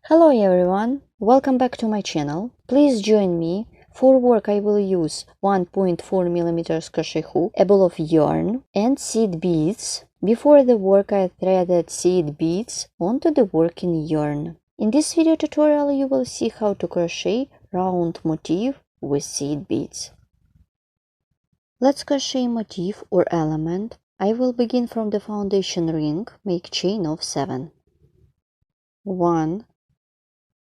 Hello everyone, welcome back to my channel. Please join me. For work I will use 1.4 mm crochet hook, a ball of yarn and seed beads. Before the work I threaded seed beads onto the working yarn. In this video tutorial you will see how to crochet round motif with seed beads. Let's crochet motif or element. I will begin from the foundation ring, make chain of 7. 1,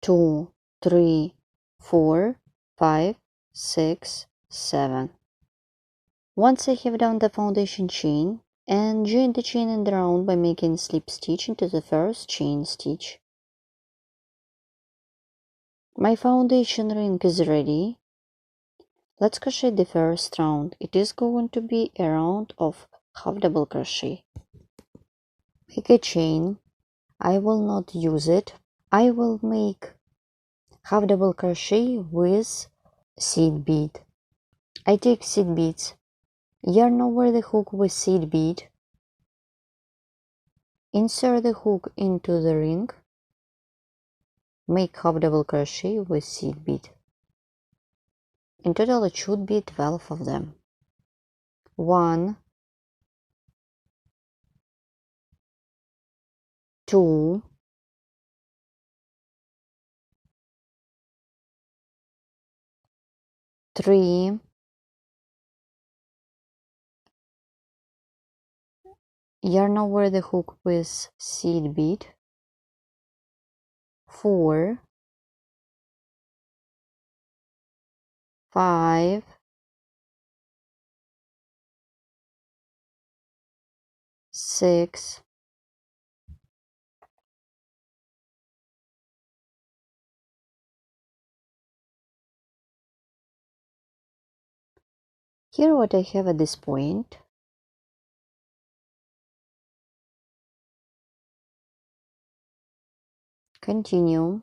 2, 3, 4, 5, 6, 7. Once I have done the foundation chain, and join the chain in the round by making slip stitch into the first chain stitch. My foundation ring is ready. Let's crochet the first round. It is going to be a round of half double crochet. Make a chain. I will not use it. I will make half double crochet with seed bead. I take seed beads, yarn over the hook with seed bead, insert the hook into the ring, make half double crochet with seed bead. In total it should be 12 of them. 1, 2, 3, yarn over the hook with seed bead, 4, 5, 6, 7. Here what I have at this point. Continue.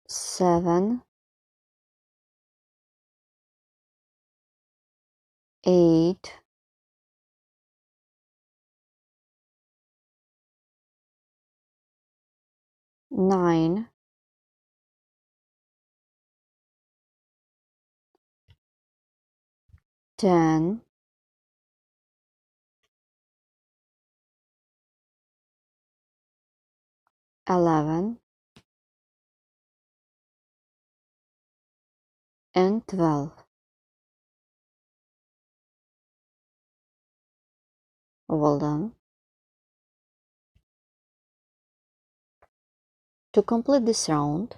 7, 8, 9, 10, 11, and 12. Well done. To complete this round,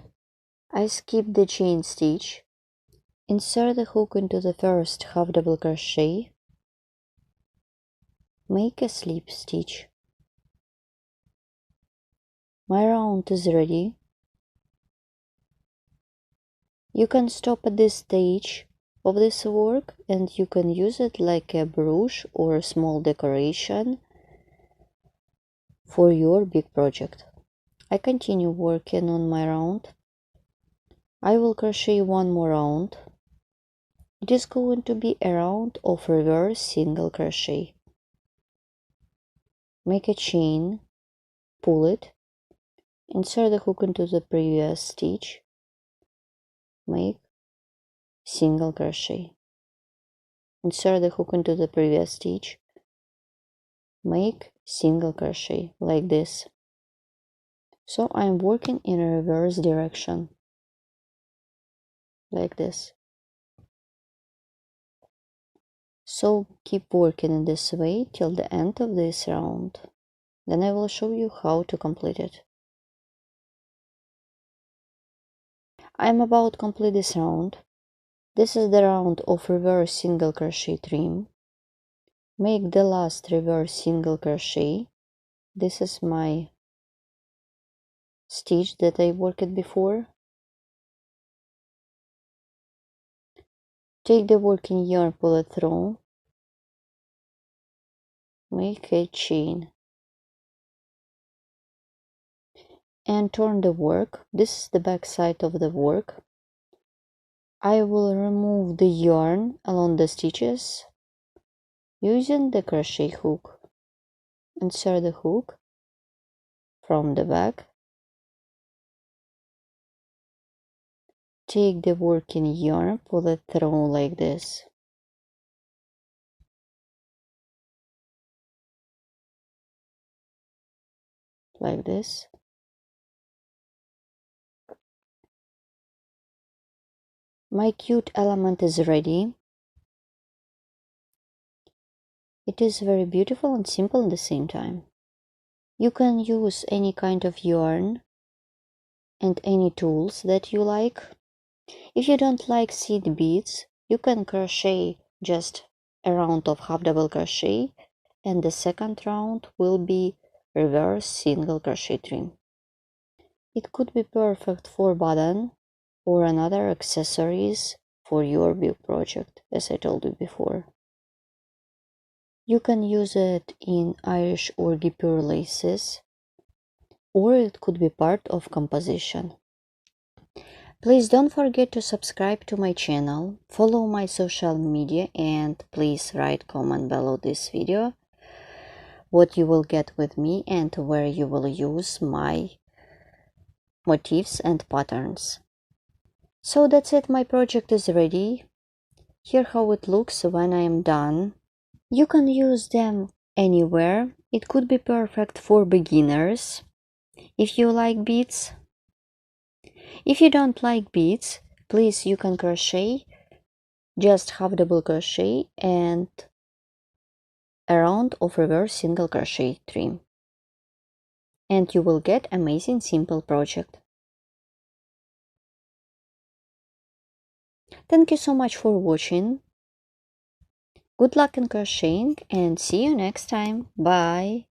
I skip the chain stitch, insert the hook into the first half double crochet, make a slip stitch. My round is ready. You can stop at this stage of this work and you can use it like a brush or a small decoration for your big project. I continue working on my round. I will crochet one more round. It is going to be a round of reverse single crochet. Make a chain, pull it, insert the hook into the previous stitch, make single crochet, insert the hook into the previous stitch, make single crochet, like this. So I'm working in a reverse direction, like this. So keep working in this way till the end of this round. Then I will show you how to complete it. I'm about to complete this round. This is the round of reverse single crochet trim. Make the last reverse single crochet. This is my stitch that I worked before. Take the working yarn, pull it through, make a chain, and turn the work. This is the back side of the work. I will remove the yarn along the stitches using the crochet hook. Insert the hook from the back. Take the working yarn, pull it through like this. Like this. My cute element is ready. It is very beautiful and simple at the same time. You can use any kind of yarn and any tools that you like. If you don't like seed beads, you can crochet just a round of half double crochet, and the second round will be reverse single crochet trim. It could be perfect for button or another accessories for your big project, as I told you before. You can use it in Irish or guipure laces, or it could be part of composition. Please don't forget to subscribe to my channel, follow my social media, and please write comment below this video what you will get with me and where you will use my motifs and patterns. So that's it, my project is ready. Here how it looks when I am done. You can use them anywhere. It could be perfect for beginners if you like beads. If you don't like beads, please you can crochet just half double crochet and a round of reverse single crochet trim, and you will get amazing simple project. Thank you so much for watching. Good luck in crocheting and see you next time. Bye.